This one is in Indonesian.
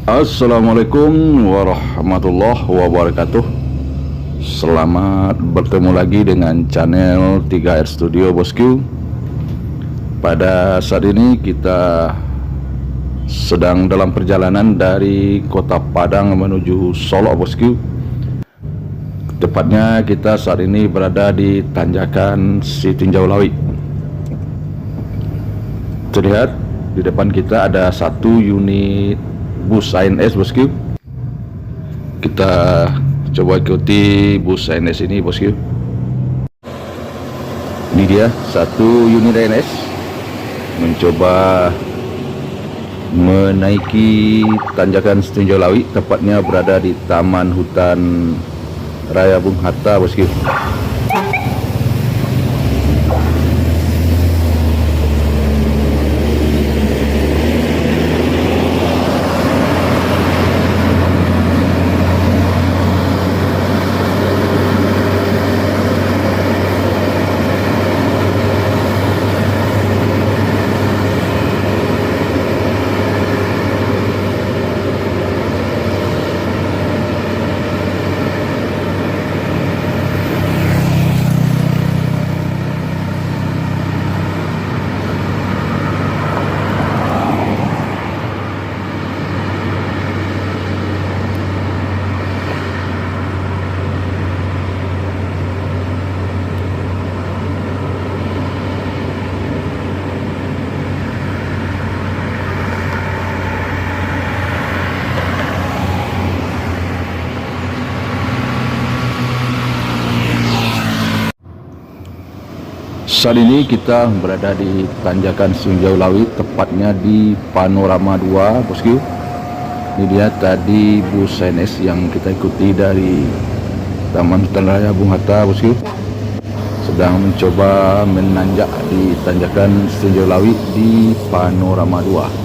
Assalamualaikum warahmatullahi wabarakatuh. Selamat bertemu lagi dengan channel 3R Studio Bosku. Pada saat ini kita sedang dalam perjalanan dari kota Padang menuju Solo Bosku. Tepatnya kita saat ini berada di tanjakan Sitinjau Lawi. Terlihat di depan kita ada satu unit bus ANS Bosku. Kita coba ikuti bus ANS ini Bosku. Ini dia satu unit ANS mencoba menaiki tanjakan Sitinjau Lawi, tepatnya berada di Taman Hutan Raya Bung Hatta Bosku. Saat ini kita berada di tanjakan Sitinjau Lawi, tepatnya di Panorama 2 Bosku. Ini dia tadi bus ANS yang kita ikuti dari Taman Hutan Raya Bung Hatta Bosku, sedang mencoba menanjak di tanjakan Sitinjau Lawi di Panorama 2.